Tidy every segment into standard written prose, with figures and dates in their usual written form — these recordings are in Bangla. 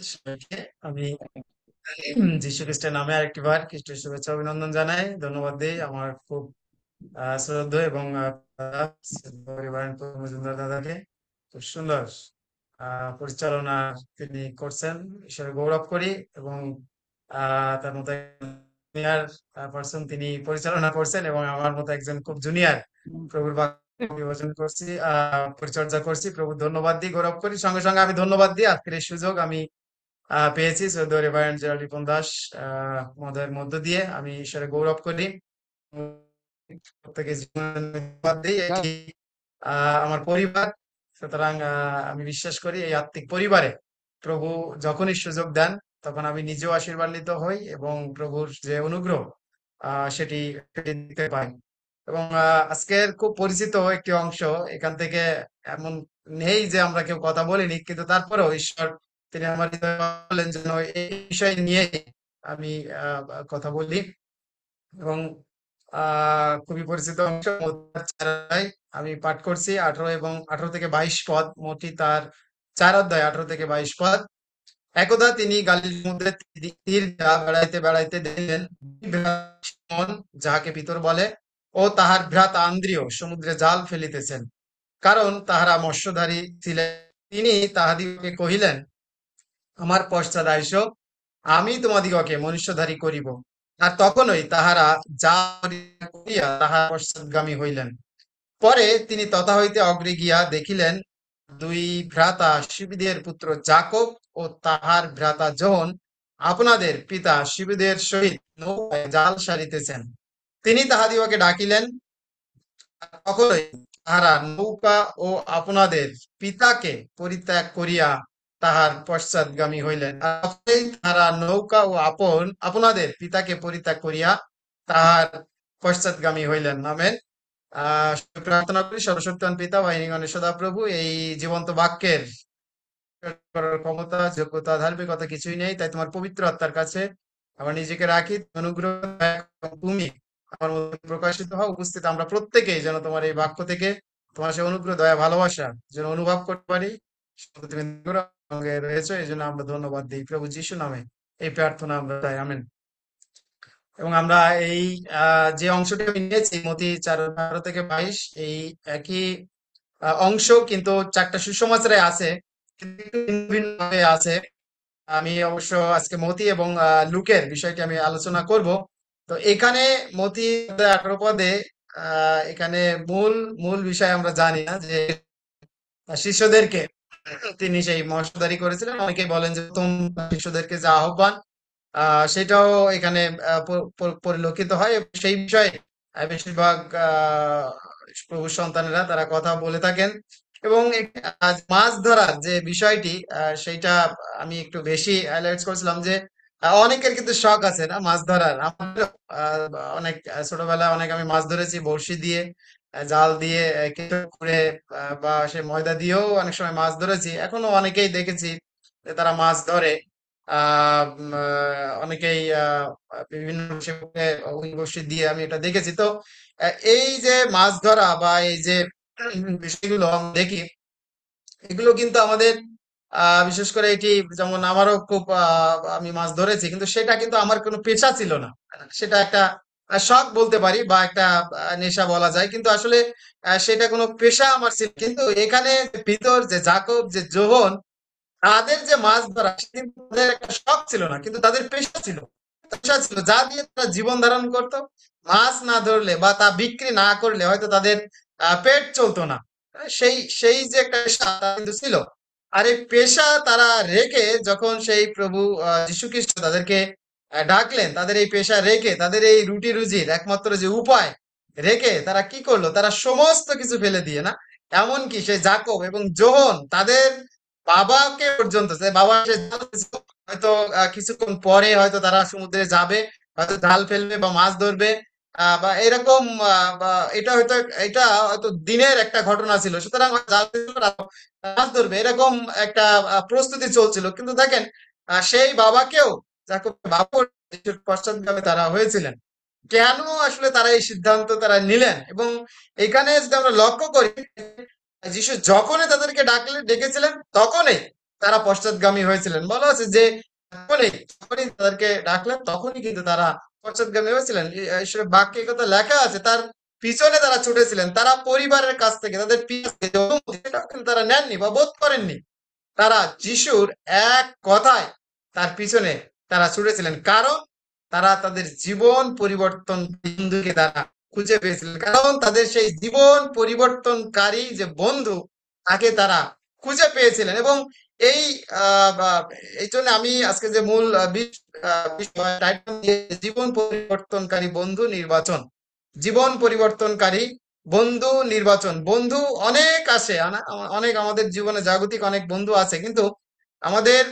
সবাইকে আমি যীশু খ্রিস্টের নামে আরেকটিবার খ্রিস্টের শুভেচ্ছা অভিনন্দন জানাই। ধন্যবাদ দিই আমার খুব শ্রদ্ধেয় এবং পরিবারের মজুমদার দাদাকে। খুব সুন্দর পরিচালনা তিনি করছেন, ঈশ্বরের গৌরব করি। এবং তার মতো জুনিয়র পার্সন তিনি পরিচালনা করছেন, এবং আমার মতো একজন খুব জুনিয়র প্রভুর বাক্য বিবেচনা করছি, পরিচর্যা করছি। প্রভু ধন্যবাদ দিই, গৌরব করি। সঙ্গে সঙ্গে আমি ধন্যবাদ দিই আজকের এই সুযোগ আমি পেয়েছি সৈয়দ রেভারেন্ড জেরাল্ড রিপন দাস মহোদয়ের মধ্য দিয়ে। আমি ঈশ্বরের গৌরব করি, প্রত্যেকে জীবনে ধন্যবাদ দিই। এটি আমার পরিবার। সুতরাং আমি বিশ্বাস করি এই আত্মিক পরিবারে প্রভু যখনই সুযোগ দেন তখন আমি নিজেও আশীর্বাদিত হই, এবং প্রভুর যে অনুগ্রহ সেটি সেটি দিতে পাই। এবং আজকের খুব পরিচিত একটি অংশ এখান থেকে, এমন নেই যে আমরা কেউ কথা বলিনি, কিন্তু তারপরেও ঈশ্বর তিনি আমার হৃদয়ে বললেন যেন এই বিষয় নিয়ে আমি কথা বলি। এবং খুবই পরিচিত অংশ মত্তার 4 আমি পাঠ করছি 18 এবং 18 থেকে 22 পদ, মোটি তার 4 অধ্যায় 18 থেকে 22 পদ। একদা তিনি গালিল সমুদ্রের তীর দিয়া বেড়াইতে বেড়াইতে দেখিলেন দুই ভ্রাতা সিমন, যাহাকে পিতর বলে, ও তাহার ভ্রাতা আন্দ্রিয় সমুদ্রে জাল ফেলিতেছেন, কারণ তাহারা মৎস্যধারী ছিলেন। তিনি তাহাদিগকে কহিলেন, আমার পশ্চাৎ আইস, আমি তোমাদিগকে মনুষ্যধারী করিব। আর তখনই তাহারা জাল করিয়া তাহার পশ্চাৎগামী হইলেন। পরে তিনি তথা হইতে অগ্রে গিয়া দেখিলেন দুই ভ্রাতা শিবিদের পুত্র যাকব ও তাহার ভ্রাতা যোহন আপনাদের পিতা শিবিদের সহিত নৌকায় জাল সারিতেছেন। তিনি তাহাদিগকে ডাকিলেন, তখনই তাহারা নৌকা ও আপনাদের পিতাকে পরিত্যাগ করিয়া তাহার পশ্চাৎগামী হইলেন। আর তখনই তাহারা নৌকা ও আপনাদের পিতাকে পরিত্যাগ করিয়া তাহার পশ্চাৎগামী হইলেন। আমেন। প্রার্থনা করি, সর্বশক্তিমান পিতা বাহিনীগণের সদাপ্রভু, এই জীবন্ত বাক্যের করার ক্ষমতা, যোগ্যতা, ধার্মিকতা কিছুই নেই, তাই তোমার পবিত্র আত্মার কাছে আমার নিজেকে রাখি। অনুগ্রহ এবং তুমি আমার মধ্যে প্রকাশিত হও। উপস্থিত আমরা প্রত্যেকেই যেন তোমার এই বাক্য থেকে তোমার সেই অনুগ্রহ, দয়া, ভালোবাসা যেন অনুভব করতে পারি। তুমি সঙ্গে রয়েছো, এই জন্য আমরা ধন্যবাদ দিই প্রভু যিশু নামে এই প্রার্থনা আমরা চাই, আমেন। এবং আমরা এই যে অংশটি আমি নিয়েছি মতি 4:18 থেকে 22, এই একই অংশ, কিন্তু 4টা সুসমাচারে আছে, কিন্তু একটু ভিন্ন ভিন্ন ভাবে আছে। আমি অবশ্য আজকে মতি এবং লুকের বিষয়টি আমি আলোচনা করব। তো এখানে মতি 18 পদে এখানে মূল মূল বিষয় আমরা জানি না যে শিষ্যদেরকে তিনি সেই মশাদারি করেছিলেন। অনেকেই বলেন যে প্রথম শিষ্যদেরকে যে আহ্বান, সেটাও এখানে পরিলক্ষিত হয়, এবং সেই বিষয়ে বেশিরভাগ প্রভুর সন্তানেরা তারা কথা বলে থাকেন। এবং মাছ ধরার যে বিষয়টি, সেইটা আমি একটু বেশি হাইলাইট করছিলাম যে অনেকের কিন্তু শখ আছে না মাছ ধরার। আমাদের অনেক ছোটবেলায় অনেক আমি মাছ ধরেছি বড়শি দিয়ে, জাল দিয়ে, কেঁচো করে, বা সে ময়দা দিয়েও অনেক সময় মাছ ধরেছি। এখনো অনেকেই দেখেছি যে তারা মাছ ধরে। অনেকেই বিভিন্ন বড়শি দিয়ে আমি এটা দেখেছি। তো এই যে মাছ ধরা বা এই যে বিষয়গুলো আমরা দেখি, এগুলো কিন্তু আমাদের বিশেষ করে এটি, যেমন আমারও খুব আমি মাছ ধরেছি, কিন্তু সেটা কিন্তু আমার কোনো পেশা ছিল না। সেটা একটা শখ বলতে পারি, বা একটা নেশা বলা যায়, কিন্তু আসলে সেটা কোনো পেশা আমার ছিল। কিন্তু এখানে ভিতর যে জাকব, যে যোহন, তাদের যে মাছ ধরা সেটা কিন্তু তাদের একটা শখ ছিল না, কিন্তু তাদের পেশা ছিল। পেশা ছিল যা দিয়ে তারা জীবন ধারণ করতো। মাছ না ধরলে বা তা বিক্রি না করলে হয়তো তাদের পেট চলতো না। সেই সেই যে একটা পেশা তার কিন্তু ছিল। আর এই পেশা তারা রেখে যখন সেই প্রভু যীশু খ্রিস্ট তাদেরকে ডাকলেন, তাদের এই পেশা রেখে, তাদের এই রুটি রুজির একমাত্র যে উপায় রেখে, তারা কি করলো? তারা সমস্ত কিছু ফেলে দিয়ে, না এমনকি সেই যাকব এবং যোহন তাদের বাবাকে পর্যন্ত, যে বাবা হয়তো কিছুক্ষণ পরে হয়তো তারা সমুদ্রে যাবে, হয়তো জাল ফেলবে বা মাছ ধরবে, বা এরকম, বা এটা হয়তো, এটা হয়তো দিনের একটা ঘটনা ছিল, সুতরাং জাল ফেলবে, মাছ ধরবে, এরকম একটা প্রস্তুতি চলছিল। কিন্তু দেখেন, সেই বাবাকেও যাকে বাবা পশ্চাৎগামী তারা হয়েছিলেন। কেন আসলে তারা এই সিদ্ধান্ত তারা নিলেন? এবং এখানে যদি আমরা লক্ষ্য করি, যিশু যখনই তাদেরকে ডেকেছিলেন তখনই তারা পশ্চাৎগামী হয়েছিলেন। বলা আছে যে যখনই যখনই তাদেরকে ডাকলেন তখনই কিন্তু তারা পশ্চাৎগামী হয়েছিলেন। ঈশ্বরের বাক্যে এই কথা লেখা আছে, তার পিছনে তারা ছুটেছিলেন। তারা পরিবারের কাছ থেকে তাদের পিতা থেকে যে অনুমতি, সেটাও কিন্তু তারা নেননি বা বোধ করেননি। তারা যিশুর এক কথায় তার পিছনে তারা ছুটেছিলেন, কারণ তারা তাদের জীবন পরিবর্তন বন্ধুকে তারা খুঁজে পেয়েছিলেন। কারণ তাদের সেই জীবন পরিবর্তনকারী যে বন্ধু, তাকে তারা খুঁজে পেয়েছিলেন। এবং এই এই জন্য আমি আজকে যে মূল বিষয় টাইটেল দিয়েছি, জীবন পরিবর্তনকারী বন্ধু নির্বাচন। জীবন পরিবর্তনকারী বন্ধু নির্বাচন। বন্ধু অনেক আছে, অনেক আমাদের জীবনে জাগতিক অনেক বন্ধু আছে, কিন্তু আমাদের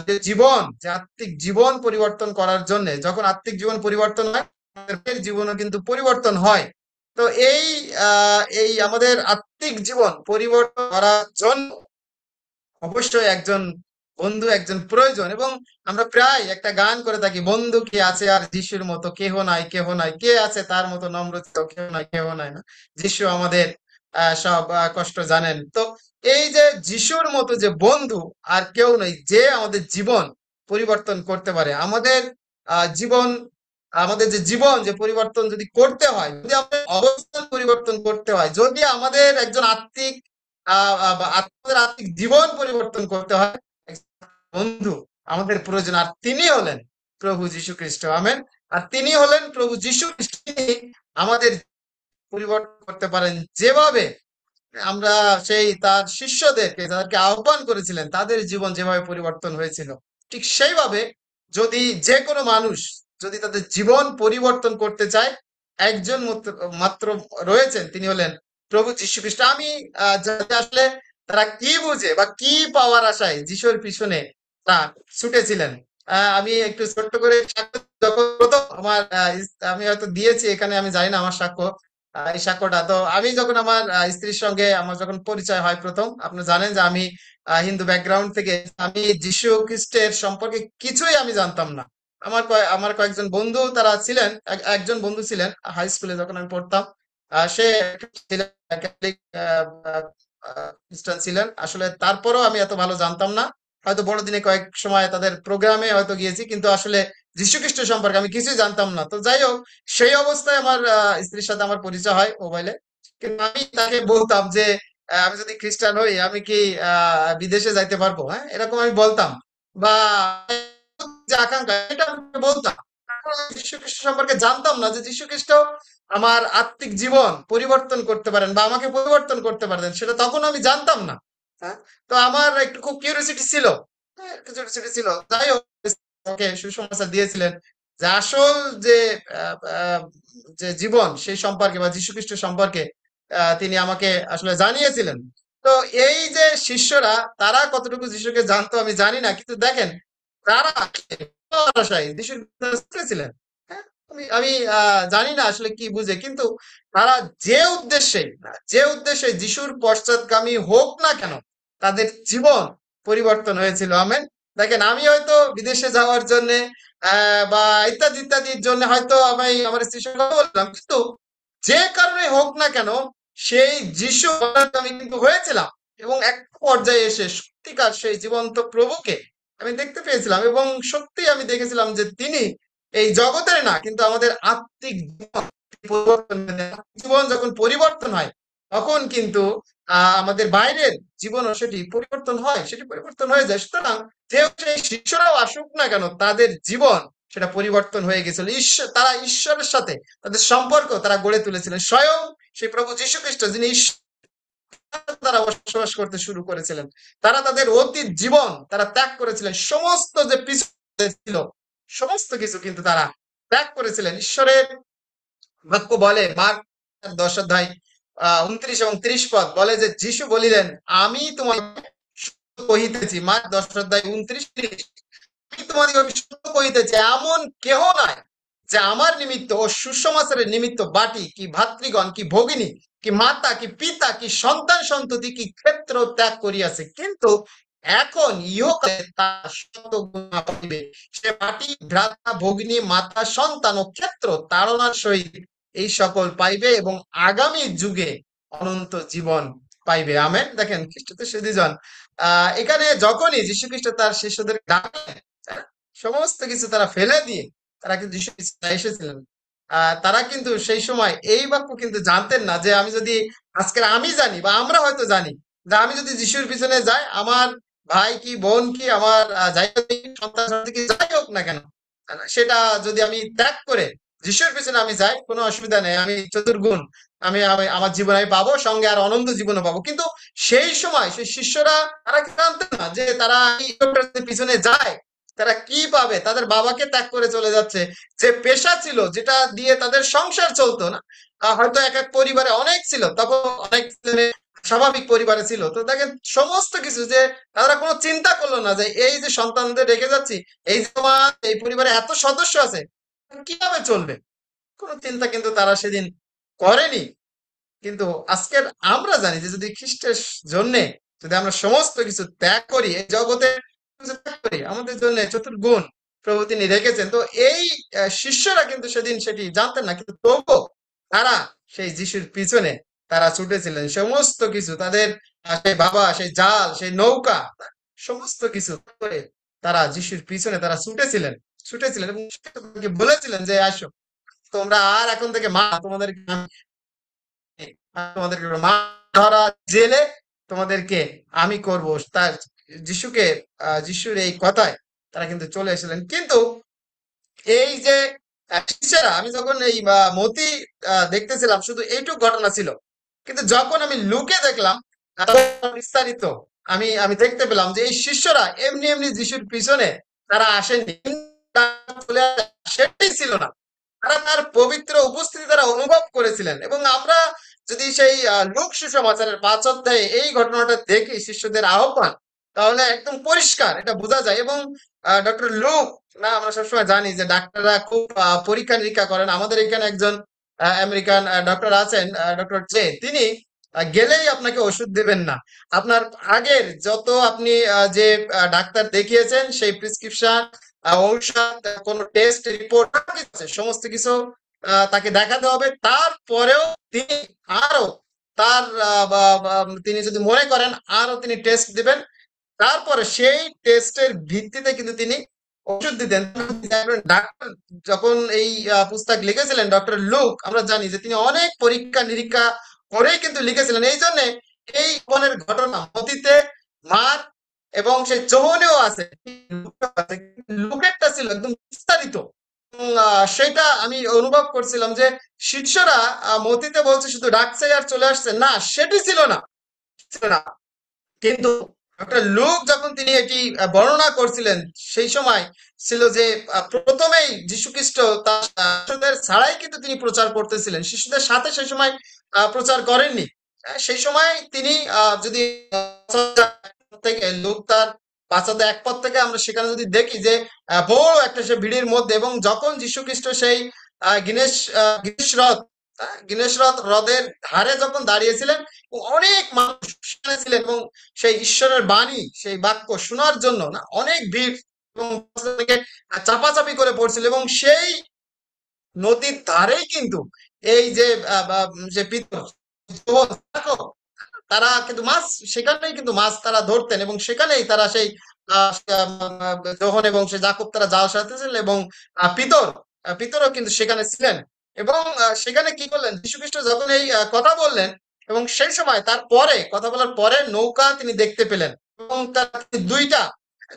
যে জীবন, যে আত্মিক জীবন পরিবর্তন করার জন্য, যখন আত্মিক জীবন পরিবর্তন হয়, আমাদের জীবনও কিন্তু পরিবর্তন হয়। তো এই আমাদের আত্মিক জীবন পরিবর্তন করার জন্য অবশ্যই একজন বন্ধু একজন প্রয়োজন। এবং আমরা প্রায় একটা গান করে থাকি, বন্ধু কে আছে আর যিশুর মতো, কেহ নাই কেহ নাই, কে আছে তার মতো নম্র চিত্ত, কেহ নাই কেহ নাই না, যিশু আমাদের সব কষ্ট জানেন। তো এই যে যিশুর মতো যে বন্ধু আর কেউ নেই, যে আমাদের জীবন পরিবর্তন করতে পারে। আমাদের জীবন, আমাদের যে জীবন যে পরিবর্তন যদি করতে হয়, যদি আমাদের অবস্থান পরিবর্তন করতে হয়, যদি আমাদের একজন আত্মিক আমাদের আত্মিক জীবন পরিবর্তন করতে হয়, একজন বন্ধু আমাদের প্রয়োজন। আর তিনি হলেন প্রভু যীশু খ্রিস্ট। আমেন। আর তিনি হলেন প্রভু যীশু খ্রিস্ট। তিনি আমাদের পরিবর্তন করতে পারেন, যেভাবে আমরা সেই তার শিষ্যদেরকে, যাদেরকে আহ্বান করেছিলেন, তাদের জীবন যেভাবে পরিবর্তন হয়েছিল, ঠিক সেইভাবে যদি যে কোনো মানুষ যদি তাদের জীবন পরিবর্তন করতে চায়, একজন মাত্র রয়েছেন, তিনি হলেন প্রভু যীশু খ্রিস্ট। আমি যাতে আসলে তারা কি বুঝে বা কি পাওয়ার আশায় যিশুর পিছনে তারা ছুটেছিলেন, আমি একটু ছোট্ট করে সাক্ষ্য, যখন প্রথম আমার আমি হয়তো দিয়েছি এখানে, আমি জানি না আমার সাক্ষ্য, এই সাক্ষ্যটা তো, আমি যখন আমার স্ত্রীর সঙ্গে আমার যখন পরিচয় হয় প্রথম, আপনি জানেন যে আমি হিন্দু ব্যাকগ্রাউন্ড থেকে, আমি যীশু খ্রিস্টের সম্পর্কে কিছুই আমি জানতাম না। আমার কয়েকজন বন্ধু তারা ছিলেন, একজন বন্ধু ছিলেন হাই স্কুলে যখন আমি পড়তাম, সে ছিলেন ক্যাথলিক খ্রিস্টান ছিলেন। আসলে তারপরও আমি এত ভালো জানতাম না। হয়তো বড়দিনে কয়েক সময় তাদের প্রোগ্রামে হয়তো গিয়েছি, কিন্তু আসলে যীশু খ্রিস্ট সম্পর্কে আমি কিছুই জানতাম না। তো যাই হোক, সেই অবস্থায় আমার স্ত্রীর সাথে আমার পরিচয় হয় মোবাইলে। কিন্তু আমি তাকে বলতাম যে আমি যদি খ্রিস্টান হই, আমি কি বিদেশে যাইতে পারবো, হ্যাঁ, এরকম আমি বলতাম। বা যে আকাঙ্ক্ষা, এটা আমি বলতাম। কারণ আমি যীশু খ্রিস্ট সম্পর্কে জানতাম না যে যীশু খ্রিস্ট আমার আত্মিক জীবন পরিবর্তন করতে পারেন বা আমাকে পরিবর্তন করতে পারেন, সেটা তখন আমি জানতাম না। হ্যাঁ, তো আমার একটু খুব কিউরিওসিটি ছিল। হ্যাঁ, একটু কিউরিওসিটি ছিল। যাই হোক, ওকে সুসমাচার দিয়েছিলেন যে আসল যে আহ, আহ, যে জীবন সেই সম্পর্কে বা যীশু খ্রিস্ট সম্পর্কে তিনি আমাকে আসলে জানিয়েছিলেন। তো এই যে শিষ্যরা, তারা কতটুকু যিশুকে জানতো আমি জানি না, কিন্তু দেখেন তারা আশায় যিশুর পিছনে ছিলেন। হ্যাঁ, আমি আমি জানি না আসলে কি বুঝে, কিন্তু তারা যে উদ্দেশ্যে যিশুর পশ্চাৎগামী হোক না কেন, তাদের জীবন পরিবর্তন হয়েছিল। আমেন। দেখেন, আমি হয়তো বিদেশে যাওয়ার জন্য বা ইত্যাদি ইত্যাদির জন্য হয়তো আমি আমার স্ত্রীর সঙ্গে কথা বললাম, কিন্তু যে কারণে হোক না কেন, সেই যিশু আমি কিন্তু হয়েছিলাম। এবং এক পর্যায়ে এসে সত্যিকার সেই জীবন্ত প্রভুকে আমি দেখতে পেয়েছিলাম, এবং সত্যি আমি দেখেছিলাম যে তিনি এই জগতের না, কিন্তু আমাদের আত্মিক জীবন পরিবর্তন জীবন যখন পরিবর্তন হয়, তখন কিন্তু আমাদের বাইরের জীবনও সেটি পরিবর্তন হয়, সেটি পরিবর্তন হয়ে যায়। সুতরাং যে সেই শিষ্যরাও আসুক না কেন, তাদের জীবন সেটা পরিবর্তন হয়ে গেছিল। তারা ঈশ্বরের সাথে তাদের সম্পর্ক তারা গড়ে তুলেছিলেন। স্বয়ং সেই প্রভু যীশু খ্রিস্ট, যিনি তারা বসবাস করতে শুরু করেছিলেন। তারা তাদের অতীত জীবন তারা ত্যাগ করেছিলেন, সমস্ত যে পিছনে ছিল সমস্ত কিছু কিন্তু তারা ত্যাগ করেছিলেন। ঈশ্বরের বাক্য বলে, মার্ক 10 অধ্যায় 29 এবং 30 পদ বলে যে যীশু বলিলেন, আমি তোমাকে সত্য কহিতেছি, মার্ক 10 অধ্যায় 29-30, আমি তোমাদিগকে সত্য কহিতেছি, এমন কেহ নাই যে আমার নিমিত্ত ও সুসমাচারের নিমিত্ত বাটি কি ভাতৃগণ কি ভগিনী কি মাতা কি পিতা কি সন্তান সন্ততি কি ক্ষেত্র ত্যাগ করিয়াছে, কিন্তু এখন ইহকালে তার শতগুণা পাইবে। সে বাটি ভ্রাতা ভগিনী মাতা সন্তান ও ক্ষেত্র তাড়নার সহিত এই সকল পাইবে, এবং আগামী যুগে অনন্ত জীবন পাইবে। আমেন। দেখেন, খ্রিস্টতে সে দুজন এখানে যখনই যীশু খ্রিস্ট তার শিষ্যদের ডাকলেন, তাই না? সমস্ত কিছু তারা ফেলে দিয়ে তারা কিন্তু যীশু খ্রিস্ট এসেছিলেন। তারা কিন্তু সেই সময় এই বাক্য কিন্তু জানতেন না যে আমি যদি আজকের আমি জানি বা আমরা হয়তো জানি যে আমি যদি যিশুর পিছনে যাই, আমার ভাই কি বোন কি আমার যাই হোক, সন্তান সন্ততি কি যাই হোক না কেন, সেটা যদি আমি ত্যাগ করে যিশুর পিছনে আমি যাই, কোনো অসুবিধা নেই, আমি চতুর্গুণ আমি আমার জীবনে আমি পাবো, সঙ্গে আর অনন্ত জীবনও পাবো। কিন্তু সেই সময় সেই শিষ্যরা তারা কি জানতেন না যে তারা এই লোকটার যদি পিছনে যায় তারা কি পাবে? তাদের বাবাকে ত্যাগ করে চলে যাচ্ছে, যে পেশা ছিল যেটা দিয়ে তাদের সংসার চলতো না। হয়তো এক এক পরিবারে অনেক ছিল, তখন অনেক ছেলে স্বাভাবিক পরিবারে ছিল, তো দেখেন সমস্ত কিছু যে তারা কোনো চিন্তা করলো না যে এই যে সন্তানদের রেখে যাচ্ছি, এই যে আমার এই পরিবারে এত সদস্য আছে, কিভাবে চলবে, কোনো চিন্তা কিন্তু তারা সেদিন করেনি। কিন্তু আজকের আমরা জানি যে যদি খ্রিস্টের জন্যে যদি আমরা সমস্ত কিছু ত্যাগ করি, এই জগতে কিছু ত্যাগ করি, আমাদের জন্য চতুর্গুণ প্রভু তিনি রেখেছেন। তো এই শিষ্যরা কিন্তু সেদিন সেটি জানতেন না, কিন্তু তবুও তারা সেই যিশুর পিছনে তারা ছুটেছিলেন। সমস্ত কিছু তাদের সেই বাবা, সেই জাল, সেই নৌকা, সমস্ত কিছু করে তারা যিশুর পিছনে তারা ছুটেছিলেন এবং তাদেরকে বলেছিলেন যে আসো, তোমরা আর এখন থেকে মা তোমাদেরকে তোমাদেরকে মাছ ধরা, জেলে তোমাদেরকে আমি করব। তার যিশুকে যিশুর এই কথায় তারা কিন্তু চলে এসেছিলেন। কিন্তু এই যে শিষ্যরা, আমি যখন এই মতি দেখতেছিলাম শুধু এইটুক ঘটনা ছিল, কিন্তু যখন আমি লুকে দেখলাম বিস্তারিত, আমি আমি দেখতে পেলাম যে এই শিষ্যরা এমনি এমনি যিশুর পিছনে তারা আসেনি, চলে আসে, সেটাই ছিল না, তারা তার পবিত্র উপস্থিতি তারা অনুভব করেছিলেন। এবং আমরা যদি সেই লূক সুসমাচারের 5 অধ্যায়ে এই ঘটনাটা দেখি, শিষ্যদের আহ্বান, তাহলে একদম পরিষ্কার এটা বোঝা যায়। এবং ডক্টর লুক, না আমরা সবসময় জানি যে ডাক্তাররা খুব পরীক্ষা নিরীক্ষা করেন। আমাদের এখানে একজন আমেরিকান ডক্টর আছেন, ডক্টর জে, তিনি গেলেই আপনাকে ওষুধ দেবেন না, আপনার আগের যত আপনি যে ডাক্তার দেখিয়েছেন সেই প্রেসক্রিপশন, ঔষধ, কোন টেস্ট রিপোর্ট সমস্ত কিছু তাকে দেখাতে হবে। তারপরেও তিনি আরো তার তিনি যদি মনে করেন আরো তিনি টেস্ট দিবেন, তারপরে সেই টেস্টের ভিত্তিতে কিন্তু তিনি ওষুধ দিতেন। ডাক্তার যখন এই পুস্তক লিখেছিলেন ডক্টর লুক, আমরা জানি যে তিনি অনেক পরীক্ষা নিরীক্ষা করেই কিন্তু লিখেছিলেন। এই জন্য এই ধরনের ঘটনা মতিতে, মার এবং সেই যোহনেও আছে, লুকেরটা ছিল একদম বিস্তারিত। সেটা আমি অনুভব করছিলাম যে শিষ্যরা মতিতে বলছে শুধু ডাকছে আর চলে আসছে, না সেটি ছিল না। কিন্তু ডক্টর লুক যখন তিনি এটি বর্ণনা করছিলেন, সেই সময় ছিল যে প্রথমেই যীশুখ্রিস্ট তার শিষ্যদের ছাড়াই কিন্তু তিনি প্রচার করতেছিলেন, শিশুদের সাথে সেই সময় প্রচার করেননি। সেই সময় তিনি যদি থেকে লুক তার 5 অধ্যায় 1 পদ থেকে আমরা সেখানে যদি দেখি যে বড় একটা সে ভিড়ের মধ্যে, এবং যখন যীশুখ্রিস্ট সেই গিনেশ গিনেশ হ্রদের ধারে যখন দাঁড়িয়েছিলেন, অনেক মানুষ সেখানে ছিলেন এবং সেই ঈশ্বরের বাণী, সেই বাক্য শোনার জন্য না অনেক ভিড়, এবং চাপাচাপি করে পড়ছিল। এবং সেই নদীর ধারেই কিন্তু এই যে যে পিতর, তারা কিন্তু মাছ, সেখানেই কিন্তু মাছ তারা ধরতেন, এবং সেখানেই তারা সেই যোহন এবং সে জাকব তারা জাল সাজাতেছিলেন, এবং পিতরও কিন্তু সেখানে ছিলেন। এবং সেখানে কি করলেন, যীশু খ্রিস্ট যখন এই কথা বললেন, এবং সেই সময় তারপরে কথা বলার পরে নৌকা তিনি দেখতে পেলেন, এবং তার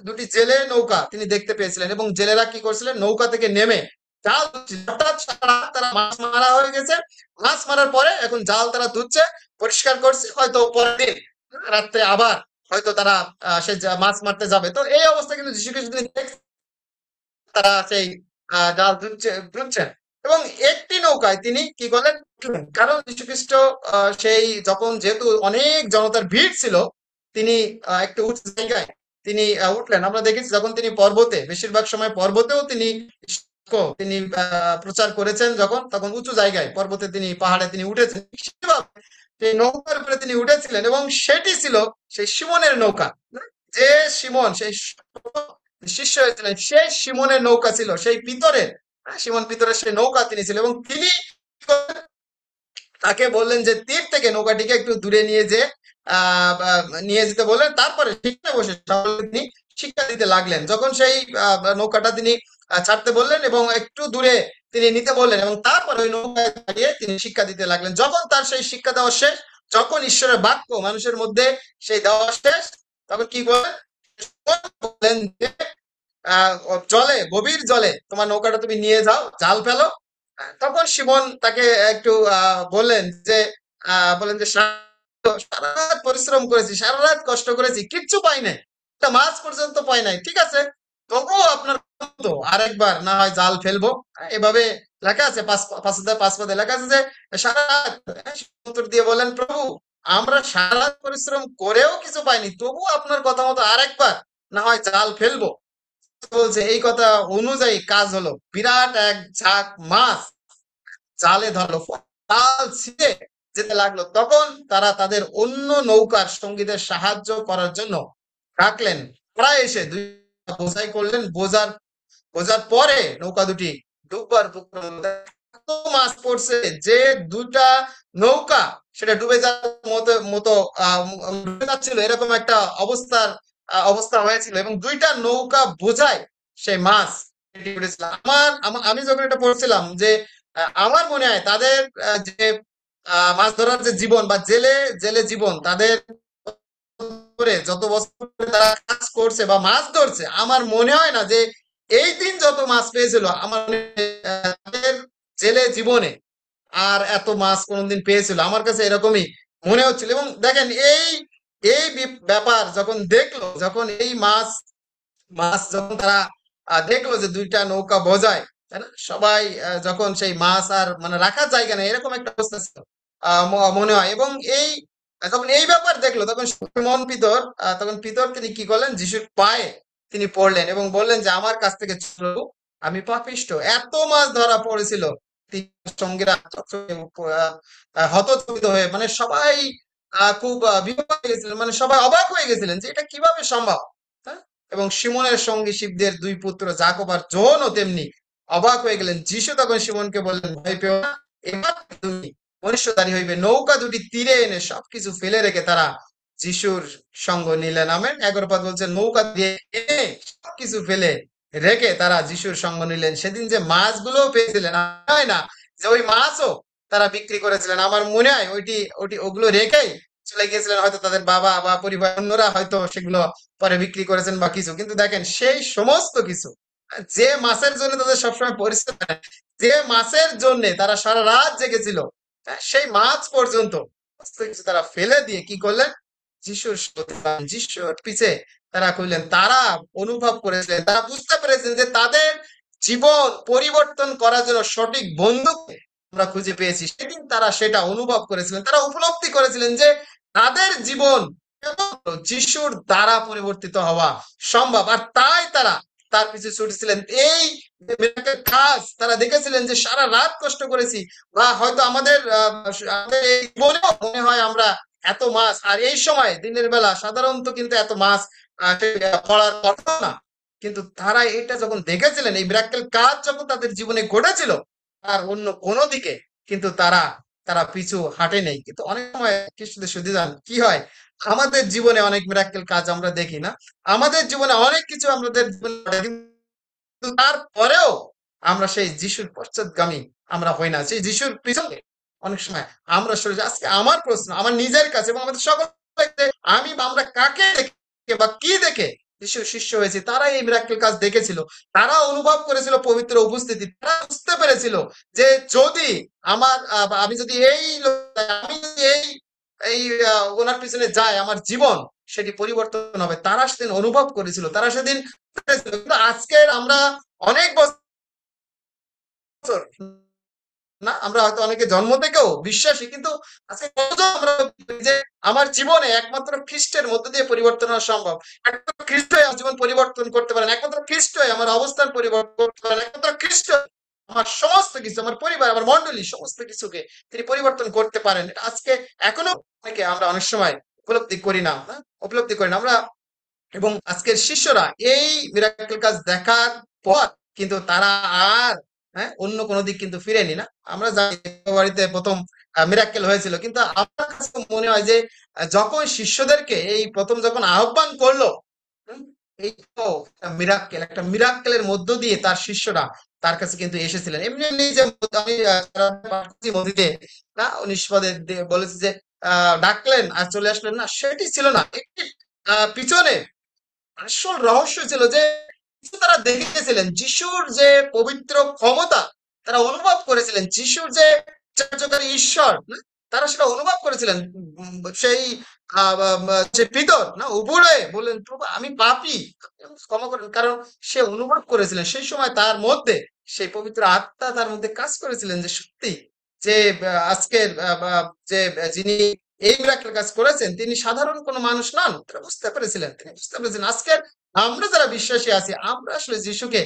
দুটি জেলে নৌকা তিনি দেখতে পেয়েছিলেন, এবং জেলেরা কি করছিলেন, নৌকা থেকে নেমে জাল ধুচ্ছে। অর্থাৎ সারা রাত তারা মাছ মারা হয়ে গেছে, মাছ মারার পরে এখন জাল তারা ধুচ্ছে, পরিষ্কার করছে, হয়তো পরের দিন রাত্রে আবার হয়তো তারা সে মাছ মারতে যাবে। তো এই অবস্থা কিন্তু যীশু খ্রিস্ট তিনি তারা সেই জাল ধুচ্ছেন, এবং একটি নৌকায় তিনি কি করলেন, কারণ যীশু খ্রিস্ট সেই যখন যেহেতু অনেক জনতার ভিড় ছিল, তিনি একটু উঁচু জায়গায় তিনি উঠলেন। আমরা দেখেছি যখন তিনি পর্বতে, বেশিরভাগ সময় পর্বতেও তিনি তিনি প্রচার করেছেন, যখন তখন উঁচু জায়গায় পর্বতে তিনি পাহাড়ে তিনি উঠেছেন, সেই নৌকার উপরে তিনি উঠেছিলেন, এবং সেটি ছিল সেই শিমনের নৌকা। যে শিমন সেই শিষ্য হয়েছিলেন, সেই শিমনের নৌকা ছিল, সেই পিতরের, শিমন পিতরের সেই নৌকা তিনি ছিল। এবং তিনি তাকে বললেন যে তীর থেকে নৌকাটিকে একটু দূরে নিয়ে যে নিয়ে যেতে বললেন। তারপরে সেখানে বসে সকলকে তিনি শিক্ষা দিতে লাগলেন। যখন সেই নৌকাটা তিনি ছাড়তে বললেন এবং একটু দূরে তিনি নিতে বললেন, এবং তারপরে ওই নৌকায় দাঁড়িয়ে তিনি শিক্ষা দিতে লাগলেন। যখন তার সেই শিক্ষা দেওয়া শেষ, যখন ঈশ্বরের বাক্য মানুষের মধ্যে সেই দেওয়া শেষ, তখন কি করলেন? বললেন যে জলে, গভীর জলে তোমার নৌকাটা তুমি নিয়ে যাও, জাল ফেলো। তখন শিমন তাকে একটু বললেন যে সারা রাত পরিশ্রম করেছি, সারা রাত কষ্ট করেছি, কিচ্ছু পাই নাই, একটা মাছ পর্যন্ত পাই নাই, ঠিক আছে, তবুও আপনার মতো আরেকবার না হয় জাল ফেলবো। এভাবে লেখা আছে, পাঁচ পদে লেখা আছে যে সারা রাত। উত্তর দিয়ে বলেন, প্রভু আমরা সারা রাত পরিশ্রম করেও কিছু পাইনি, তবু আপনার কথা মতো আরেকবার না হয় জাল ফেলবো। বলছে এই কথা অনুযায়ী কাজ হলো, বিরাট এক ঝাঁক মাছ জালে ধরলো, জাল ছিঁড়ে যেতে লাগলো। তখন তারা তাদের অন্য নৌকার সঙ্গীদের সাহায্য করার জন্য ডাকলেন। প্রায় এসে দুই বোঝাই করলেন। বোঝার বোঝার পরে নৌকা দুটি ডুববার উপক্রম। এত মাছ পড়ছে যে দুটা নৌকা সেটা ডুবে যাওয়ার মতো মতো ডুবে যাচ্ছিল, এরকম একটা অবস্থা হয়েছিল, এবং দুইটা নৌকা বোঝায় সেই মাছ এটি উঠেছিল। আমি যখন এটা পড়ছিলাম যে আমার মনে হয় তাদের যে মাছ ধরার যে জীবন বা জেলে জেলে জীবন, তাদের করে যত বছর ধরে তারা কাজ করছে বা মাছ ধরছে, আমার মনে হয় না যে এই দিন যত মাছ পেয়েছিল, আমার মনে হয়, তাদের জেলে জীবনে আর এত মাছ কোনোদিন পেয়েছিল, আমার কাছে এরকমই মনে হচ্ছিল। এবং দেখেন এই এই ব্যাপার যখন দেখলো, যখন এই মাছ মাছ যখন তারা দেখলো যে দুইটা নৌকা বোঝায়, তাই না, সবাই যখন সেই মাছ আর মানে রাখার জায়গা নেই, এরকম একটা অবস্থা ছিল মনে হয়। এবং যখন এই ব্যাপার দেখলো, তখন সিমন পিতর তখন পিতর তিনি কি করলেন? যিশুর পায়ে তিনি পড়লেন এবং বললেন যে আমার কাছ থেকে চলো, আমি পাপিষ্ঠ। এত মাছ ধরা পড়েছিল, তিনি সঙ্গীরা হতচকিত হয়ে, মানে সবাই খুব বিভ্রান্ত হয়ে গেছিলেন, মানে সবাই অবাক হয়ে গেছিলেন যে এটা কিভাবে সম্ভব। হ্যাঁ? এবং শিমনের সঙ্গী শিবদের দুই পুত্র জাকব আর যোহনও তেমনি অবাক হয়ে গেলেন। যিশু তখন শিমনকে বললেন, ভয় পেও না, এবার তুমি মনুষ্যধারী হইবে। নৌকা দুটি তীরে এনে সবকিছু ফেলে রেখে তারা যিশুর সঙ্গ নিলেন। আমেন। 11 পদ বলছে, নৌকা দিয়ে এনে সবকিছু ফেলে রেখে তারা যিশুর সঙ্গ নিলেন। সেদিন যে মাছগুলো পেয়েছিলেন, হয় না যে ওই মাছও তারা বিক্রি করেছিলেন, আমার মনে হয় ওইটি ওটি ওগুলো রেখেই চলে গিয়েছিলেন, হয়তো তাদের বাবা বা পরিবার অন্যরা হয়তো সেগুলো পরে বিক্রি করেছেন বা কিছু। কিন্তু দেখেন সেই সমস্ত কিছু, যে মাছের জন্য তাদের সবসময় পরিশ্রম, যে মাছের জন্য তারা সারা রাত জেগেছিল, সেই মাছ পর্যন্ত সমস্ত কিছু তারা ফেলে দিয়ে কি করলেন? যিশুর পিছে তারা কইলেন। তারা অনুভব করেছিলেন, তারা বুঝতে পেরেছেন যে তাদের জীবন পরিবর্তন করার জন্য সঠিক বন্ধুকে আমরা খুঁজে পেয়েছি। সেদিন তারা সেটা অনুভব করেছিলেন, তারা উপলব্ধি করেছিলেন যে তাদের জীবন কেবল যিশুর দ্বারা পরিবর্তিত হওয়া সম্ভব। আর তাই তারা তার পিছু ছুটেছিলেন। এই কাজ তারা দেখেছিলেন যে সারা রাত কষ্ট করেছি, বা হয়তো আমাদের এই জীবনেও মনে হয় আমরা এত মাছ, আর এই সময় দিনের বেলা সাধারণত কিন্তু এত মাছ পড়ার কথা না। কিন্তু তারা এটা যখন দেখেছিলেন, এই মিরাক্কেল কাজ যখন তাদের জীবনে ঘটেছিল, আর অন্য কোনো দিকে কিন্তু তারা তারা পিছু হাঁটে নেই। কিন্তু অনেক সময় খ্রিস্টদের শুধু যান কি হয়, আমাদের জীবনে অনেক মিরাক্কেল কাজ আমরা দেখি না, আমাদের জীবনে অনেক কিছু আমাদের জীবনে ঘটে, কিন্তু তারপরেও আমরা সেই যিশুর পশ্চাৎগামী আমরা হই না, সেই যিশুর পিছনে অনেক সময় আমরা সরে যাই। আজকে আমার প্রশ্ন আমার নিজের কাছে এবং আমাদের সকল, আমরা কাকে দেখে বা কি দেখে যিশুর শিষ্য হয়েছি? তারা এই মিরাক্কেল কাজ দেখেছিল, তারা অনুভব করেছিল পবিত্র উপস্থিতি, তারা বুঝতে পেরেছিল যে যদি আমি যদি আমি যদি এই এই ওনার পিছনে যাই, আমার জীবন সেটি পরিবর্তন হবে। তারা সেদিন অনুভব করেছিল, তারা সেদিন পেরেছিল। কিন্তু আজকের আমরা অনেক বছর না, আমরা হয়তো অনেকে জন্ম থেকেও বিশ্বাসী, কিন্তু আজকে কতজন আমরা যে আমার জীবনে একমাত্র খ্রিস্টের মধ্য দিয়ে পরিবর্তন হওয়া সম্ভব, একমাত্র খ্রিস্টই আমার জীবন পরিবর্তন করতে পারেন, একমাত্র খ্রিস্টই আমার অবস্থান পরিবর্তন করতে পারেন, একমাত্র খ্রিস্ট আমার সমস্ত কিছু, আমার পরিবার, আমার মন্ডলী, সমস্ত কিছুকে তিনি পরিবর্তন করতে পারেন। এটা আজকে এখনো অনেকে আমরা অনেক সময় উপলব্ধি করি না, উপলব্ধি করি না আমরা। এবং আজকের শিষ্যরা এই মিরাকেল কাজ দেখার পর কিন্তু তারা আর অন্য কোনো দিক কিন্তু ফিরেনি না। আমরা জানি বাড়িতে প্রথম মিরাক্কেল হয়েছিল, কিন্তু আমার কাছে মনে হয় যে যখন শিষ্যদেরকে এই প্রথম যখন আহ্বান করলো, হুম, এই তো একটা মিরাক্কেলের মধ্য দিয়ে তার শিষ্যরা তার কাছে কিন্তু এসেছিলেন। এমনি এমনি যে আমি পাঠ করছি মধ্যে না, 19 পদে বলেছে যে ডাকলেন আর চলে আসলেন, না সেটি ছিল না। একটি পিছনে আসল রহস্য ছিল যে কিছু তারা দেখেছিলেন, যিশুর যে পবিত্র ক্ষমতা তারা অনুভব করেছিলেন, যিশুর যে কার্যকারী ঈশ্বর না, তারা সেটা অনুভব করেছিলেন। সেই যে পিতর না উপরে বললেন, প্রভু আমি পাপী, আপনি আমাকে ক্ষমা করেন। কারণ সে অনুভব করেছিলেন সেই সময় তার মধ্যে সেই পবিত্র আত্মা তার মধ্যে কাজ করেছিলেন যে সত্যি যে আজকের যে যিনি এই মিরাকেল কাজ করেছেন তিনি সাধারণ কোনো মানুষ নন। তারা বুঝতে পেরেছিলেন, তিনি বুঝতে পেরেছেন আজকের আমরা যারা বিশ্বাসী আছি আমরা আসলে যিশুকে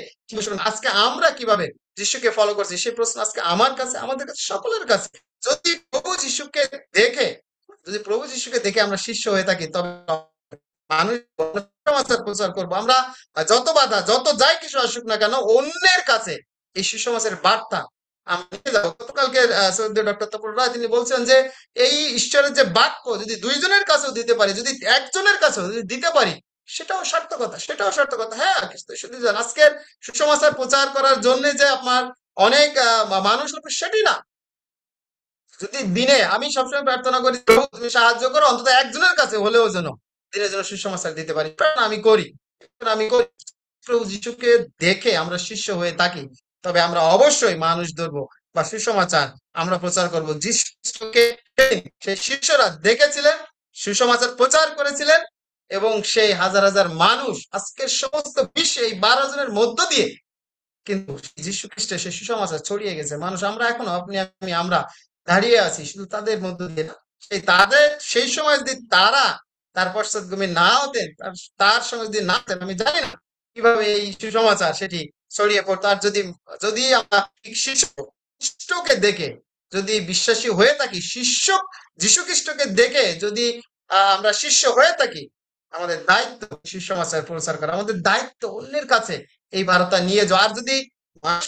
আজকে আমরা কিভাবে যিশুকে ফলো করছি সেই প্রশ্ন আজকে আমার কাছে, আমাদের কাছে, সকলের কাছে। যদি প্রভু যিশুকে দেখে যদি প্রভু যিশুকে দেখে আমরা শিষ্য হয়ে থাকি, তবে মানুষ সুসমাচার প্রচার করবো আমরা। যত বাধা যত যাই কিছু আসুক না কেন অন্যের কাছে এই সুসমাচারের বার্তা আমি নিয়ে যাবো। গতকালকে শ্রদ্ধেয় ডক্টর তপন রায় তিনি বলছেন যে এই ঈশ্বরের যে বাক্য যদি দুইজনের কাছেও দিতে পারি, যদি একজনের কাছেও যদি দিতে পারি, সেটাও সার্থকতা, সেটাও সার্থকতা। হ্যাঁ, শুধু আজকের সুসমাচার প্রচার করার জন্য যে আপনার অনেক মানুষ হবে সেটি না। যদি দিনে আমি সবসময় প্রার্থনা করি, প্রভু তুমি সাহায্য করো অন্তত একজনের কাছে হলেও যেন দিনের জন্য সুসমাচার দিতে পারি, প্রার্থনা আমি করি, প্রার্থনা আমি করি। প্রভু যিশুকে দেখে আমরা শিষ্য হয়ে থাকি, তবে আমরা অবশ্যই মানুষ ধরবো বা সুসমাচার আমরা প্রচার করব। যিশু খ্রিস্টকে সেই শিষ্যরা দেখেছিলেন, সুসমাচার প্রচার করেছিলেন, এবং সেই হাজার হাজার মানুষ আজকের সমস্ত বিশ্বে এই 12 জনের মধ্য দিয়ে কিন্তু যীশু খ্রিস্টের সেই সুসমাচার ছড়িয়ে গেছে। মানুষ আমরা এখনো আপনি আমি আমরা দাঁড়িয়ে আছি শুধু তাদের মধ্য দিয়ে না। সেই তাদের সেই সময় যদি তারা তার পশ্চাৎগামী না হতেন, তার সঙ্গে যদি না হতেন, আমি জানি না কিভাবে এই সুসমাচার সেটি ছড়িয়ে পড়তো। আর যদি যদি আমরা খ্রিস্টকে দেখে যদি বিশ্বাসী হয়ে থাকি, শিষ্য যীশু খ্রিস্টকে দেখে যদি আমরা শিষ্য হয়ে থাকি, আমাদের দায়িত্ব সুসমাচার প্রচার করা, আমাদের দায়িত্ব অন্যের কাছে এই বার্তা নিয়ে যাওয়া। আর যদি মানুষ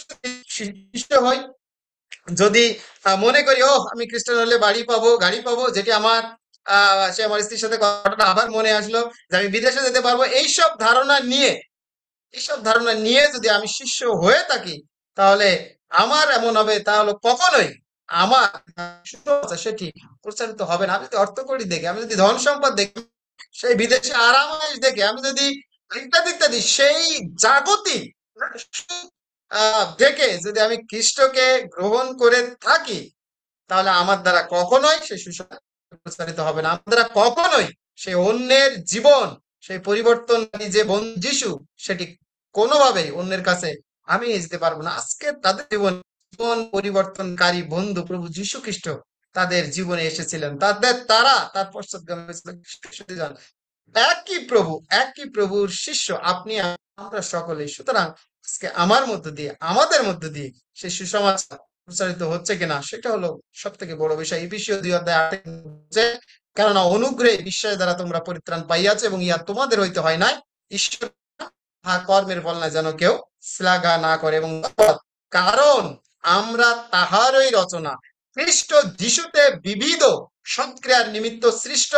শিষ্ট হয়, যদি মনে করি ও আমি খ্রিস্টান হলে বাড়ি পাবো গাড়ি পাবো, যেটি আমার সে আমার স্ত্রীর সাথে ঘটনা আবার মনে আসলো যে আমি বিদেশে যেতে পারবো, এইসব ধারণা নিয়ে যদি আমি শিষ্য হয়ে থাকি, তাহলে আমার এমন হবে, তাহলে কখনোই আমার সুসমাচার সেটি প্রচারিত হবে না। আমি যদি অর্থকড়ি দেখে, আমি যদি ধন সম্পদ দেখি, সেই বিদেশে আরামাইশ দেখে, আমি যদি ইত্যাদি ইত্যাদি সেই জাগতিক দেখে যদি আমি খ্রিস্টকে গ্রহণ করে থাকি, তাহলে আমার দ্বারা কখনোই সেই সুসমাচার প্রচারিত হবে না। আমার দ্বারা কখনোই সেই অন্যের জীবন, সেই পরিবর্তনকারী যে বন্ধু যিশু, সেটি কোনোভাবেই অন্যের কাছে আমি নিয়ে যেতে পারবো না। আজকে তাদের জীবন জীবন পরিবর্তনকারী বন্ধু প্রভু যীশু খ্রিস্ট তাদের জীবনে এসেছিলেন, তারা তার পশ্চাৎগামী হয়েছিলেন। একই প্রভুর শিষ্য আপনি আমরা সকলেই। সুতরাং আজকে আমার মধ্য দিয়ে আমাদের মধ্য দিয়ে সেই সুসমাচার প্রচারিত হচ্ছে কিনা সেটা হলো সব থেকে বড় বিষয়। এফেসীয় 2:8 বলছে, কেননা অনুগ্রহে বিশ্বাস দ্বারা তোমরা পরিত্রাণ পাইয়াছো এবং ইহা তোমাদের হইতে হয় নাই, ঈশ্বর কর্মের ফল না, যেন কেউ শ্লাঘা না করে। এবং কারণ আমরা তাহারই রচনা, খ্রিস্ট যিশুতে বিবিধ সৎক্রিয়ার নিমিত্ত সৃষ্ট,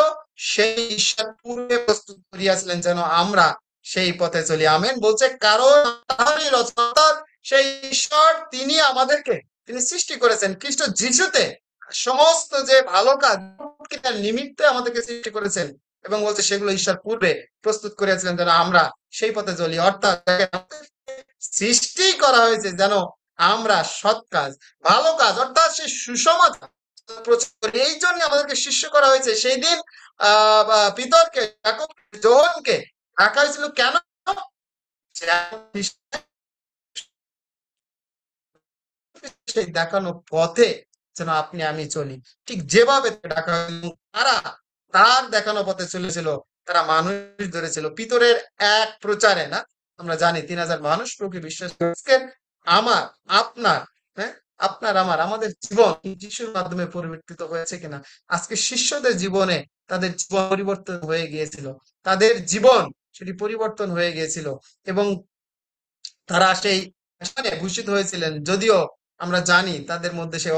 সেই ঈশ্বর পূর্বে প্রস্তুত করিয়াছিলেন যেন আমরা সেই পথে চলি। আমেন বলছে, কারণ তাহারই রচনা, অর্থাৎ সেই ঈশ্বর তিনি আমাদেরকে তিনি সৃষ্টি করেছেন খ্রিস্ট যিশুতে সমস্ত যে ভালো কাজ নিমিত্তে আমাদেরকে সৃষ্টি করেছেন, এবং বলছে সেগুলো ঈশ্বর পূর্বে প্রস্তুত করেছিলেন যেন আমরা সেই পথে চলি। অর্থাৎ সৃষ্টি করা হয়েছে যেন আমরা সৎ কাজ, ভালো কাজ, অর্থাৎ সেই সুসমাচার প্রচার করি। এই জন্য আমাদেরকে শিষ্য করা হয়েছে। সেই দিন পিতরকে, যোহনকে রাখা হয়েছিল কেন? সেই দেখানো পথে যেন আপনি আমি চলি, ঠিক যেভাবে ডাকা হয়েছিল। তারা তার দেখানো পথে চলেছিল, তারা মানুষ ধরেছিল। পিতরের এক প্রচারে না, আমরা জানি 3,000 মানুষ প্রভুকে বিশ্বাস করেছেন। আমার আপনার, হ্যাঁ, আপনার আমাদের জীবন যিশুর মাধ্যমে পরিবর্তিত হয়েছে কিনা? আজকে শিষ্যদের জীবনে তাদের জীবন পরিবর্তন হয়ে গিয়েছিল, তাদের জীবন সেটি পরিবর্তন হয়ে গিয়েছিল, এবং তারা সেই ভূষিত হয়েছিলেন। যদিও আমরা জানি তাদের মধ্যে সেই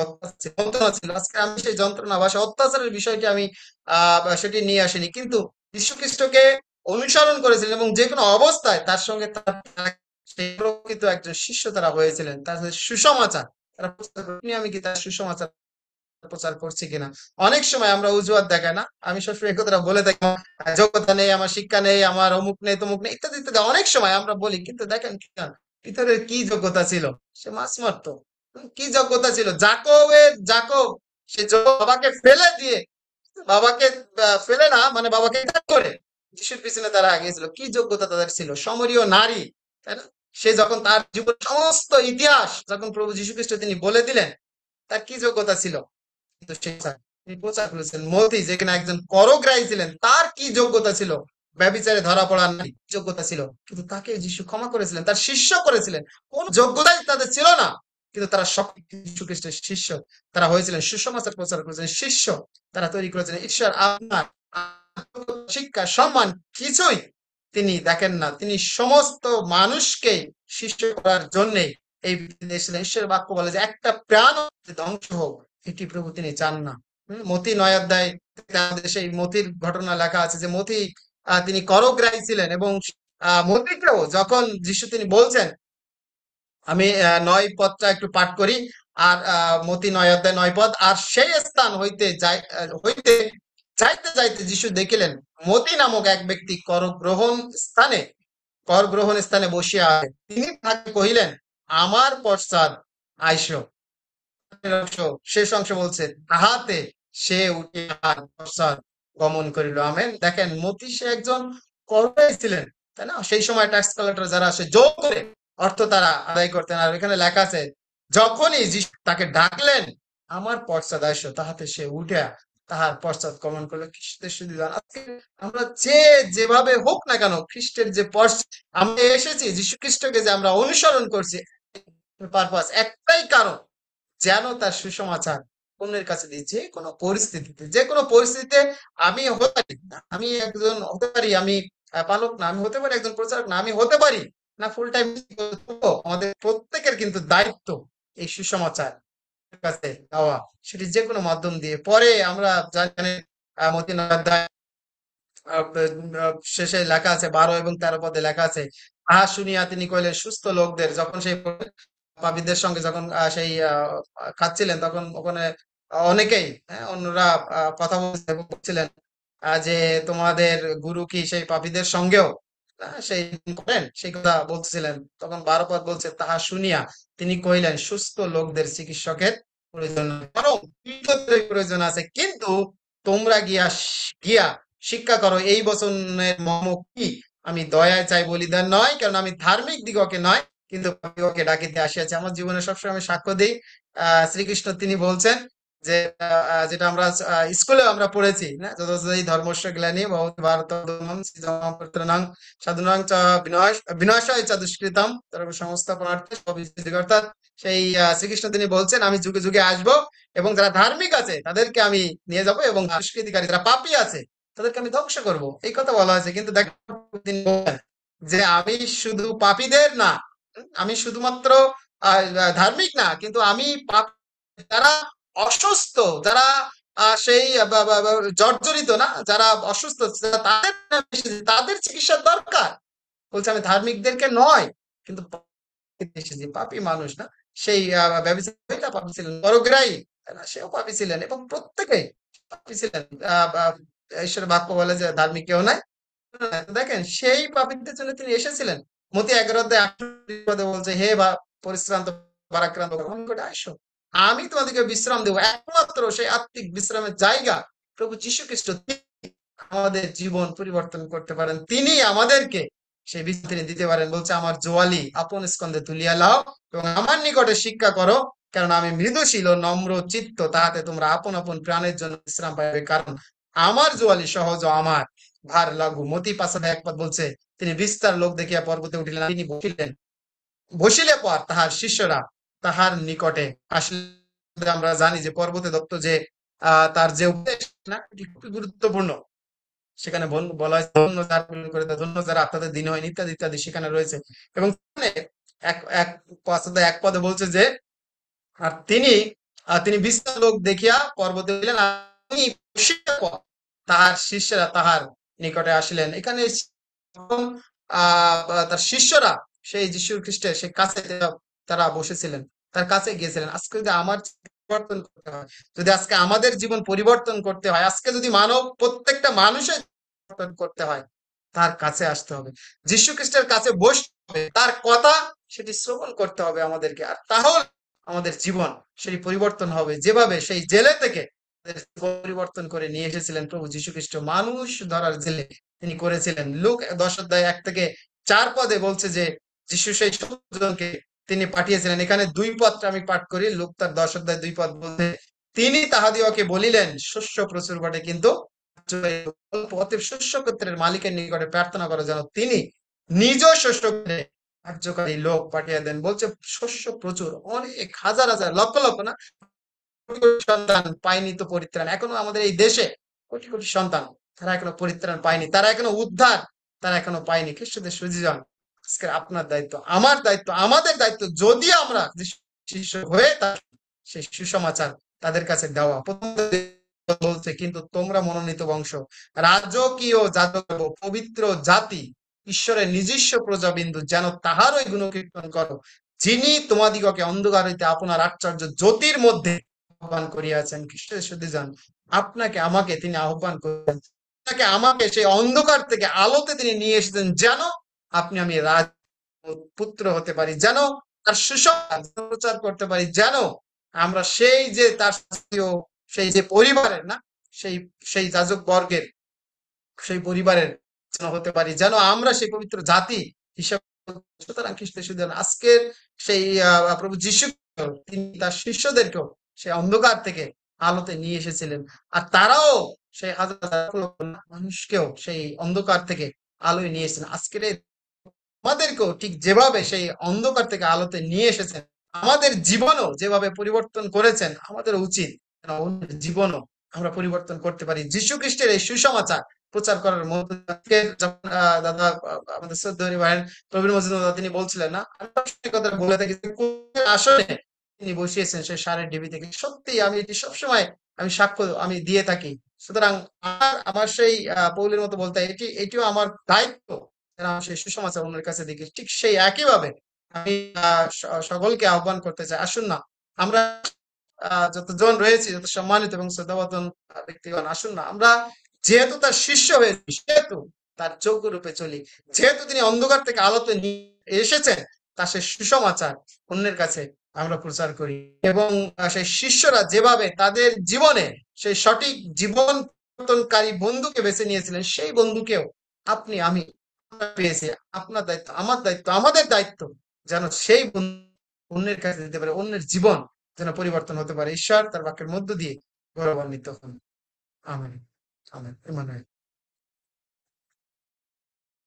যন্ত্রণা ছিল। আজকে আমি সেই যন্ত্রণা বা সেই অত্যাচারের বিষয়টি আমি সেটি নিয়ে আসিনি, কিন্তু যীশু খ্রিস্টকে অনুসরণ করেছিলেন এবং যে কোনো অবস্থায় তার সঙ্গে সেই প্রকৃত একজন শিষ্য তারা হয়েছিলেন। তার সুসমাচার তারা প্রচার করেনি। আমি কি তার সুসমাচার প্রচার করছি কিনা? অনেক সময় আমরা অজুহাত দেখাই না? আমি সবসময় এই কথাটা বলে থাকি, আমার যোগ্যতা নেই, আমার শিক্ষা নেই, আমার অমুক নেই, তমুক নেই, ইত্যাদি ইত্যাদি অনেক সময় আমরা বলি। কিন্তু দেখেন পিতরের কি যোগ্যতা ছিল? সে মাছ মারতো। কি যোগ্যতা ছিল? যাকব সে বাবাকে ফেলে দিয়ে, বাবাকে ফেলে না, মানে বাবাকে ত্যাগ করে যিশুর পিছনে তারা আগিয়েছিল। কি যোগ্যতা তাদের ছিল? সমরীয় নারী, তাই না? সে যখন তার জীবন সমস্ত ইতিহাস যখন প্রভু যীশু খ্রিস্ট তিনি বলে দিলেন, তার কি যোগ্যতা ছিল? কিন্তু তিনি প্রচার করেছেন। মতি যেখানে একজন করগ্রাহী ছিলেন, তার কি যোগ্যতা ছিল? ব্যভিচারে ধরা পড়ার নারী যোগ্যতা ছিল, কিন্তু তাকে যিশু ক্ষমা করেছিলেন, তার শিষ্য করেছিলেন। কোন যোগ্যতাই তাদের ছিল না, কিন্তু তারা সব যীশু খ্রিস্টের শিষ্য। তারা হয়েছিলেন সুসমাচার প্রচার করেছিলেন শিষ্য। তারা তৈরি করেছিলেন ঈশ্বর আপনার শিক্ষা সম্মান কিছুই তিনি দেখেন না। তিনি সমস্ত মানুষকে শিষ্য করার জন্য এই পৃথিবীতে এসেছিলেন। ঈশ্বরের বাক্য বলে যে একটা প্রাণ ধ্বংস হোক, এটি প্রভু তিনি চান না। মতি ৯ অধ্যায় আমাদের সেই মতির ঘটনা লেখা আছে যে মতি তিনি করগ্রাহী ছিলেন, এবং মতিকেও যখন যিশু তিনি বলছেন, আমি ৯ পদটা একটু পাঠ করি। আর মতি ৯ অধ্যায় ৯ পদ। আর সেই স্থান হইতে যাইতে যাইতে যিশু দেখিলেন মতি নামক এক ব্যক্তি কর গ্রহণ স্থানে বসিয়া আছে। তিনি তাকে কহিলেন, আমার পশ্চাৎ আইসো। শেষ অংশ বলছে, তাহাতে সে উঠিয়া তাহার পশ্চাৎ গমন করিল। আমেন। দেখেন মতি সে একজন করদাই ছিলেন, তাই না? সেই সময় ট্যাক্স কালেক্টর যারা আসে জোর করে অর্থ তারা আদায় করতেন। আর এখানে লেখা আছে, যখনই যিশু তাকে ডাকলেন, আমার পশ্চাৎ আইসো, তাহাতে সে উঠিয়া তাহার পশ্চাৎ গমন করলো। খ্রিস্টের শুধু আজকে আমরা যেভাবে হোক না কেন, খ্রিস্টের যে আমরা এসেছি, যীশু খ্রিস্টকে যে আমরা অনুসরণ করছি, পারপাস একটাই কারণ, যেন তার সুসমাচার অন্যের কাছে দিই। যে কোনো পরিস্থিতিতে আমি হতে পারি না, আমি একজন হতে পারি, আমি পালক না, আমি হতে পারি একজন প্রচারক না, আমি হতে পারি না ফুল টাইম। আমাদের প্রত্যেকের কিন্তু দায়িত্ব এই সুসমাচার কাছে দেওয়া, সেটি যে কোনো মাধ্যম দিয়ে। পরে আমরা জানি মতিন অধ্যায় শেষে লেখা আছে ১২ এবং ১৩ পদে লেখা আছে, তাহা শুনিয়া তিনি কইলেন সুস্থ লোকদের। যখন সেই পাপীদের সঙ্গে যখন সেই খাচ্ছিলেন, তখন ওখানে অনেকেই, হ্যাঁ, অন্যরা কথা বলছিলেন যে তোমাদের গুরু কি সেই পাপীদের সঙ্গেও সেই করেন, সেই কথা বলতেছিলেন। তখন ১২ পদ বলছে, তাহা শুনিয়া তিনি কহিলেন সুস্থ লোকদের চিকিৎসকের প্রয়োজন নাই, বরং পীড়িতদের প্রয়োজন আছে। কিন্তু তোমরা গিয়া শিক্ষা করো এই বচনের মর্ম কি, আমি দয়ায় চাই বলিদান নয়, কারণ আমি ধার্মিক দিগকে নয়, কিন্তু পাপীকে ডাকিতে আসিয়াছি। আমার জীবনে সবসময় আমি সাক্ষ্য দিই, শ্রীকৃষ্ণ তিনি বলছেন যে যেটা আমরা স্কুলে আমরা পড়েছি না, যতই ধর্মস্য গ্লানি ভবতি ভারতম সৃজনং সাধুনাং চ বিনাশায় চ দুষ্কৃতম সংস্থাপনার্থে সবিধিক। অর্থাৎ সেই শ্রীকৃষ্ণ তিনি বলছেন, আমি যুগে যুগে আসব এবং যারা ধার্মিক আছে তাদেরকে আমি নিয়ে যাব, এবং দুষ্কৃতিকারী যারা পাপী আছে তাদেরকে আমি ধ্বংস করব, এই কথা বলা হয়েছে। কিন্তু দেখেন তিনি বলেন যে আমি শুধু পাপীদের না, আমি শুধুমাত্র ধার্মিক না, কিন্তু আমি যারা অসুস্থ, যারা সেই জর্জরিত না, যারা অসুস্থ, তাদের চিকিৎসার দরকার। বলছে আমি ধার্মিকদেরকে নয়, কিন্তু এসেছি পাপী মানুষ না, সেই ব্যভিচারিতা পাপী ছিলেন, পরগ্রাহী, তাই না? সেও পাপী ছিলেন, এবং প্রত্যেকেই পাপী ছিলেন। ঈশ্বরের বাক্য বলে যে ধার্মিক কেউ নাই। দেখেন সেই পাপীদের জন্য তিনি এসেছিলেন। মতি ১১ অধ্যায় ৮ পদে বলছে, হে বা পরিশ্রান্ত ভারাক্রান্ত আমার নিকটে আইসো, আমি তোমাদেরকে বিশ্রাম দেবো। একমাত্র সেই আত্মিক বিশ্রামের জায়গা প্রভু যীশু খ্রিস্ট। আমাদের জীবন পরিবর্তন করতে পারেন, তিনি আমাদেরকে সেই বিশ্রাম তিনি দিতে পারেন। বলছে, আমার জোয়ালি আপন স্কন্ধে তুলিয়া লাও এবং আমার নিকটে শিক্ষা করো, কারণ আমি মৃদুশীল ও নম্র চিত্ত, তাহাতে তোমরা আপন আপন প্রাণের জন্য বিশ্রাম পাইবে। কারণ আমার জোয়ালি সহজ ও আমার ভার লাঘু। মতি ৫ অধ্যায় ১ পদ বলছে, তিনি বিস্তার লোক দেখিয়া পর্বতে উঠিলেন, তিনি বসিলেন। বসিলে পর তাহার শিষ্যরা তাহার নিকটে আসলে। আমরা জানি যে পর্বতে দত্ত যে তার যে উপদেশ না, এটি খুবই গুরুত্বপূর্ণ। সেখানে বলা হয়েছে, ধন্য যারা পূরণ করে দেয়, ধন্য যারা আত্মাদের দিন হয়, ইত্যাদি ইত্যাদি সেখানে রয়েছে। এবং এক এক ৫ অধ্যায় ১ পদে বলছে যে আর তিনি বিশ্রাম লোক দেখিয়া পর্বতে উঠিলেন, আমি বসিয়া পর তাহার শিষ্যরা তাহার নিকটে আসিলেন। এখানে যখন তার শিষ্যরা সেই যীশু খ্রিস্টের সেই কাছে তারা বসেছিলেন, তার কাছে গিয়েছিলেন। আজকে যদি আমার পরিবর্তন করতে হয়, যদি আজকে আমাদের জীবন পরিবর্তন করতে হয়, আজকে যদি প্রত্যেকটা মানুষের পরিবর্তন করতে হয়, তার কাছে আসতে হবে, যীশু খ্রিস্টের কাছে বসতে হবে, তার কথা সেটি শ্রবণ করতে হবে আমাদেরকে। আর তাহলে আমাদের জীবন সেই পরিবর্তন হবে, যেভাবে সেই জেলে থেকে পরিবর্তন করে নিয়ে এসেছিলেন প্রভু যীশু খ্রিস্ট মানুষ ধরার জেলে তিনি করেছিলেন। লূক 10 অধ্যায় 1 থেকে 4 পদে বলছে যে যিশু সেই 70 জনকে তিনি পাঠিয়েছিলেন। এখানে 2 পদটা আমি পাঠ করি। লূক তার 10 অধ্যায় 2 পদ বলতে, তিনি তাহাদিওকে বলিলেন, শস্য প্রচুর বটে, কিন্তু অতএব শস্য ক্ষেত্রের মালিকের নিকটে প্রার্থনা করো যেন তিনি নিজ শস্য ক্ষেত্রে কার্যকারী লোক পাঠিয়ে দেন। বলছে শস্য প্রচুর, অনেক হাজার হাজার লক্ষ লক্ষ না, কোটি কোটি সন্তান পায়নি তো পরিত্রাণ। এখনো আমাদের এই দেশে কোটি কোটি সন্তান, তারা এখনো পরিত্রাণ পায়নি, তারা এখনো উদ্ধার তারা এখনো পায়নি। খ্রিস্টদের সুজিজন, আজকে আপনার দায়িত্ব, আমার দায়িত্ব, আমাদের দায়িত্ব, যদি আমরা শিষ্য হয়ে থাকি, সেই সুসমাচার তাদের কাছে দেওয়া। বলছে, কিন্তু তোমরা মনোনীত বংশ, রাজকীয় যাজক, পবিত্র জাতি, ঈশ্বরের নিজস্ব প্রজাবিন্দু, যেন তাহারই গুণকীর্তন করো, যিনি তোমাদিগকে অন্ধকার হইতে আপনার আশ্চর্য জ্যোতির মধ্যে আহ্বান করিয়াছেন। খ্রিস্টের সুধীজন, আপনাকে আমাকে তিনি আহ্বান করেন, আপনাকে আমাকে সেই অন্ধকার থেকে আলোতে তিনি নিয়ে এসেছেন, যেন আপনি আমি রাজ পুত্র হতে পারি, যেন তার সুসংবাদ প্রচার করতে পারি, যেন আমরা সেই যে তার সেই যে পরিবারের না, সেই সেই যাজক বর্গের সেই পরিবারের যেন হতে পারি, যেন আমরা সেই পবিত্র জাতি হিসাবে। সুতরাং খ্রিস্টের সুধীজন, আজকের সেই প্রভু যীশু তিনি তার শিষ্যদেরকেও সেই অন্ধকার থেকে আলোতে নিয়ে এসেছিলেন। আর তারাও সেই হাজার হাজার মানুষকেও সেই অন্ধকার থেকে আলোয় নিয়ে এসেছেন। আজকের আমাদেরকেও ঠিক যেভাবে সেই অন্ধকার থেকে আলোতে নিয়ে এসেছেন, আমাদের জীবনও যেভাবে পরিবর্তন করেছেন, আমাদের উচিত যেন অন্যের জীবনও আমরা পরিবর্তন করতে পারি যীশু খ্রিস্টের এই সুসমাচার প্রচার করার মধ্যে। আজকে যখন দাদা আমাদের শ্রদ্ধেয় ভাই প্রবীণ মজুমদার দাদা তিনি বলছিলেন না, আমি সবসময় কথা বলে থাকি যে কোন আসনে তিনি বসিয়েছেন সেই সারের ডিবি থেকে, সত্যি আমি এটি সবসময় আমি সাক্ষ্য আমি দিয়ে থাকি। সুতরাং আমার সেই পৌলের মতো বলতে হয়, এটিও আমার দায়িত্ব যেন আমি সেই সুসমাচার অন্যের কাছে দেখি। ঠিক সেই একইভাবে আমি সকলকে আহ্বান করতে চাই, আসুন না আমরা যতজন রয়েছি, যত সম্মানিত এবং শ্রদ্ধাভাজন ব্যক্তিগণ, আসুন না আমরা যেহেতু তার শিষ্য হয়েছি, সেহেতু তার যোগ্য রূপে চলি, যেহেতু তিনি অন্ধকার থেকে আলোতে নিয়ে এসেছেন, তার সেই সুসমাচার অন্যের কাছে আমরা প্রচার করি। এবং সেই শিষ্যরা যেভাবে তাদের জীবনে সেই সঠিক জীবন পরিবর্তনকারী বন্ধুকে বেছে নিয়েছিলেন, সেই বন্ধুকেও আপনি আমি পেয়েছি। আপনার দায়িত্ব, আমার দায়িত্ব, আমাদের দায়িত্ব যেন সেই বন্ধু অন্যের কাছে দিতে পারে, অন্যের জীবন যেন পরিবর্তন হতে পারে। ঈশ্বর তার বাক্যের মধ্য দিয়ে গৌরবান্বিত হন। আমেন। আমেন। ইমানুয়েল।